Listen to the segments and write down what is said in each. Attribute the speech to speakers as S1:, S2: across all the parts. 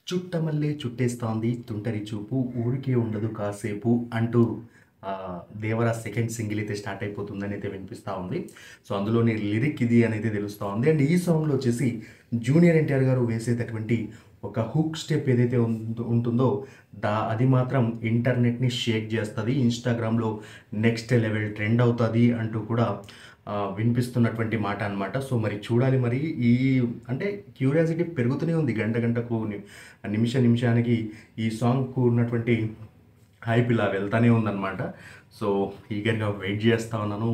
S1: చుట్టమల్లే చుట్టేస్తోంది తుంటరి చూపు ఊరికే ఉండదు కాసేపు అంటూ దేవరా సెకండ్ సింగిల్ అయితే స్టార్ట్ అయిపోతుందని అయితే వినిపిస్తూ ఉంది. సో అందులోని లిరిక్ ఇది అనేది తెలుస్తూ ఉంది. అండ్ ఈ సాంగ్లో వచ్చేసి జూనియర్ ఎన్టీఆర్ గారు వేసేటటువంటి ఒక హుక్ స్టెప్ ఏదైతే ఉంటుందో అది మాత్రం ఇంటర్నెట్ని షేక్ చేస్తుంది, ఇన్స్టాగ్రామ్లో నెక్స్ట్ లెవెల్ ట్రెండ్ అవుతుంది అంటూ కూడా వినిపిస్తున్నటువంటి మాట అనమాట. సో మరి చూడాలి, మరి ఈ అంటే క్యూరియాసిటీ పెరుగుతూనే ఉంది గంట గంటకు నిమిషానికి ఈ సాంగ్కు ఉన్నటువంటి హైప్ ఇలా వెళ్తూనే ఉందన్నమాట. సో ఈగర్గా వెయిట్ చేస్తూ ఉన్నాను.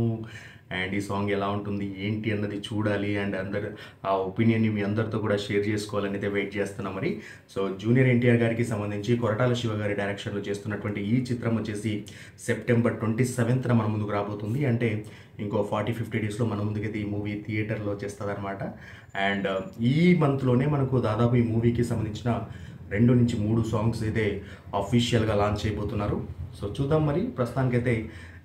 S1: అండ్ ఈ సాంగ్ ఎలా ఉంటుంది ఏంటి అన్నది చూడాలి. అండ్ అందరు ఆ ఒపీనియన్ని మీ అందరితో కూడా షేర్ చేసుకోవాలని అయితే వెయిట్ చేస్తున్నాం మరి. సో జూనియర్ ఎన్టీఆర్ గారికి సంబంధించి కొరటాల శివ గారి డైరెక్షన్లో చేస్తున్నటువంటి ఈ చిత్రం వచ్చేసి సెప్టెంబర్ 27న మన ముందుకు రాబోతుంది. అంటే ఇంకో 40-50 డేస్లో మన ముందుకైతే ఈ మూవీ థియేటర్లో వచ్చేస్తుంది అనమాట. అండ్ ఈ మంత్లోనే మనకు దాదాపు ఈ మూవీకి సంబంధించిన 2 నుంచి 3 సాంగ్స్ అయితే అఫీషియల్గా లాంచ్ అయిపోతున్నారు. సో చూద్దాం మరి. ప్రస్తుతానికైతే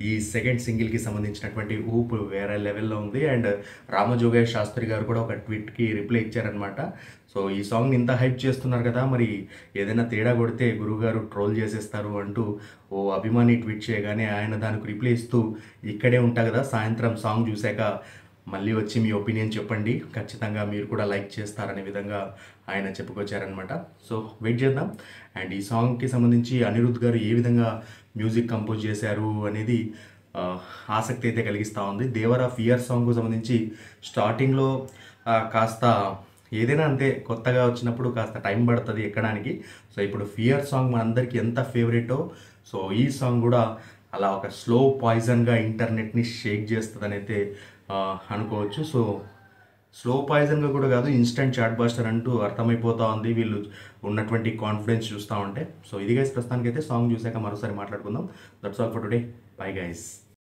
S1: ఈ సెకండ్ సింగిల్కి సంబంధించినటువంటి ఊపు వేరే లెవెల్లో ఉంది. అండ్ రామజోగయ్య శాస్త్రి గారు కూడా ఒక ట్వీట్కి రిప్లై ఇచ్చారనమాట. సో ఈ సాంగ్ని ఇంత హైప్ చేస్తున్నారు కదా, మరి ఏదైనా తేడా కొడితే గురువుగారు ట్రోల్ చేసేస్తారు అంటూ ఓ అభిమాని ట్వీట్ చేయగానే ఆయన దానికి రిప్లై ఇస్తూ ఇక్కడే ఉంటా కదా, సాయంత్రం సాంగ్ చూశాక మళ్ళీ వచ్చి మీ ఒపీనియన్ చెప్పండి, ఖచ్చితంగా మీరు కూడా లైక్ చేస్తారనే విధంగా ఆయన చెప్పుకొచ్చారనమాట. సో వెయిట్ చేద్దాం. అండ్ ఈ సాంగ్కి సంబంధించి అనిరుద్ధ్ గారు ఏ విధంగా మ్యూజిక్ కంపోజ్ చేశారు అనేది ఆసక్తి అయితే కలిగిస్తూ ఉంది. దేవరా ఫియర్ సాంగ్కు సంబంధించి స్టార్టింగ్లో కాస్త ఏదైనా అంతే కొత్తగా వచ్చినప్పుడు కాస్త టైం పడుతుంది ఎక్కడానికి. సో ఇప్పుడు ఫియర్ సాంగ్ మనందరికీ ఎంత ఫేవరెటో, సో ఈ సాంగ్ కూడా అలా ఒక స్లో పాయిజన్గా ఇంటర్నెట్ని షేక్ చేస్తుందని అయితే అనుకోవచ్చు. సో స్లో పాయిజన్గా కూడా కాదు, ఇన్స్టెంట్ చాట్ బాస్టర్ అంటూ అర్థమైపోతూ ఉంది వీళ్ళు ఉన్నటువంటి కాన్ఫిడెన్స్ చూస్తూ ఉంటే. సో ఇది గైస్, ప్రస్తుతానికైతే సాంగ్ చూసాక మరోసారి మాట్లాడుకుందాం. That's all for today. Bye guys.